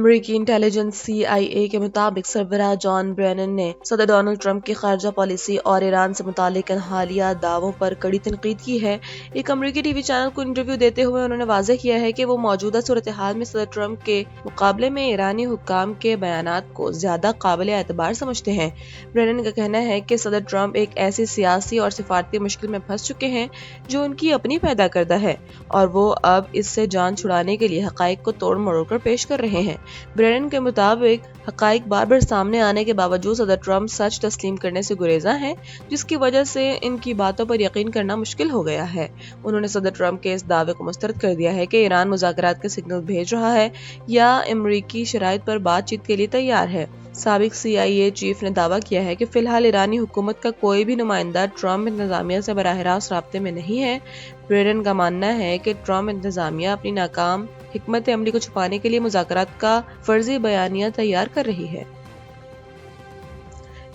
अमरीकी intelligence CIA के मुताबिक सरबराह जॉन ब्रेनन ने सदर डोनाल्ड ट्रंप की खारजा पॉलिसी और ईरान से मुतालिक हालिया दावों पर कड़ी तनकीद की है। एक अमरीकी टीवी चैनल को इंटरव्यू देते हुए उन्होंने वाज़ेह किया है कि वो मौजूदा सूरत हाल में सदर ट्रंप के मुकाबले में ईरानी हुक्काम के बयानात को ज्यादा काबिल एतबार समझते हैं। ब्रेनन का कहना है कि सदर ट्रंप एक ऐसी सियासी और सिफारती मुश्किल में फंस चुके हैं जो उनकी अपनी पैदा करदा है और वो अब इससे जान छुड़ाने के लिए हकाइक को तोड़ मरोड़ कर पेश कर रहे हैं। ब्रेनन के मुताबिक हकाइक बार बार सामने आने के बावजूद सदर ट्रंप सच तस्लीम करने से गुरेजा हैं, जिसकी वजह से इनकी बातों पर यकीन करना मुश्किल हो गया है। उन्होंने सदर ट्रंप के इस दावे को मुस्तरद कर दिया है कि ईरान मुज़ाकरात के सिग्नल भेज रहा है या अमरीकी शराइत पर बातचीत के लिए तैयार है। साबिक CIA चीफ ने दावा किया है कि फिलहाल ईरानी हुकूमत का कोई भी नुमाइंदा ट्रंप इंतजामिया से बराह रास्त राब्ते में नहीं है। ब्रेनन का मानना है कि ट्रंप इंतजामिया अपनी नाकाम हिकमत अमली को छुपाने के लिए मुज़ाकरात का फर्जी बयानिया तैयार कर रही है।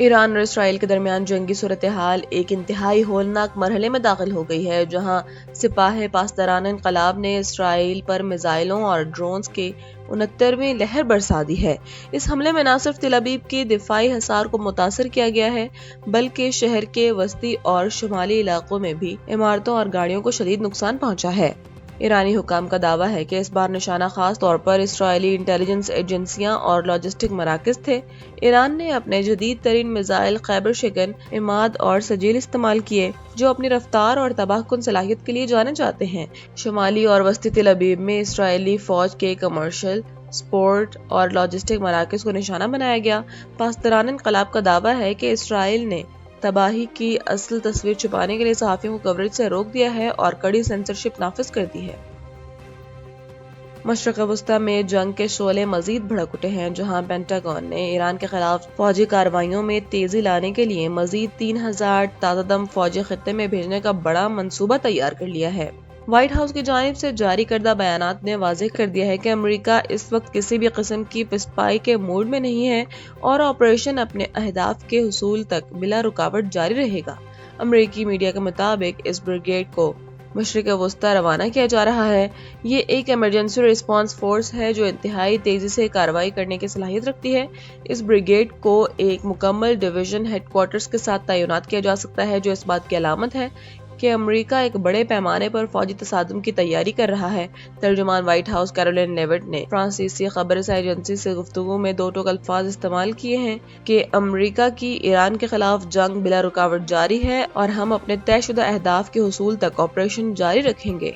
ईरान और इसराइल के दरमियान जंगी सूरत हाल एक इंतहाई होलनाक मरहले में दाखिल हो गई है, जहां सिपाह पासदारान इनकलाब ने इसराइल पर मिसाइलों और ड्रोन्स के 69वीं लहर बरसा दी है। इस हमले में न सिर्फ तेल अवीव के दिफाई हिसार को मुतासर किया गया है, बल्कि शहर के वस्ती और शुमाली इलाकों में भी इमारतों और गाड़ियों को शदीद नुकसान पहुंचा है। ईरानी हुकाम का दावा है कि इस बार निशाना खास तौर पर इसराइली इंटेलिजेंस एजेंसियां और लॉजिस्टिक मराकज थे। ईरान ने अपने जदीद तरीन मिसाइल खैबर शिकन, इमाद और सजील इस्तेमाल किए, जो अपनी रफ्तार और तबाहकुन सलाहियत के लिए जाने जाते हैं। शुमाली और वस्ती तेल अवीव में इसराइली फौज के कमर्शियल, स्पोर्ट और लॉजिस्टिक मराकज को निशाना बनाया गया। पासदारान इनकलाब का दावा है कि इसराइल ने तबाही की असल तस्वीर छुपाने के लिए सहाफियों को कवरेज से रोक दिया है और कड़ी सेंसरशिप नाफिज कर दी है। मशरक़ वस्ता में जंग के शोले मजीद भड़क उठे हैं, जहां पेंटागन ने ईरान के खिलाफ फौजी कार्रवाइयों में तेजी लाने के लिए मजीद 3000 ताज़ादम फौजी खित्ते में भेजने का बड़ा मंसूबा तैयार कर लिया है। व्हाइट हाउस की जानिब से जारी करदा बयानात ने वाज़ेह कर दिया है कि अमेरिका इस वक्त किसी भी किस्म की पिसपाई के मूड में नहीं है और ऑपरेशन अपने अहदाफ के हुसूल तक बिला रुकावट जारी रहेगा। अमेरिकी मीडिया के मुताबिक इस ब्रिगेड को मशरिक़ वस्ता रवाना किया जा रहा है। ये एक इमरजेंसी रिस्पांस फोर्स है जो इंतहाई तेजी से कार्रवाई करने की सलाहियत रखती है। इस ब्रिगेड को एक मुकम्मल डिवीजन हेडक्वार्टर्स के साथ तैनात किया जा सकता है, जो इस बात की अलामत है कि अमेरिका एक बड़े पैमाने पर फौजी तसादुम की तैयारी कर रहा है। तर्जुमान व्हाइट हाउस कैरोलिन लेविट ने फ्रांसीसी खबर एजेंसी से गुफ्तगू में दो टोक अल्फाज इस्तेमाल किए हैं कि अमेरिका की ईरान के खिलाफ जंग बिला रुकावट जारी है और हम अपने तयशुदा अहदाफ के हुसूल तक ऑपरेशन जारी रखेंगे।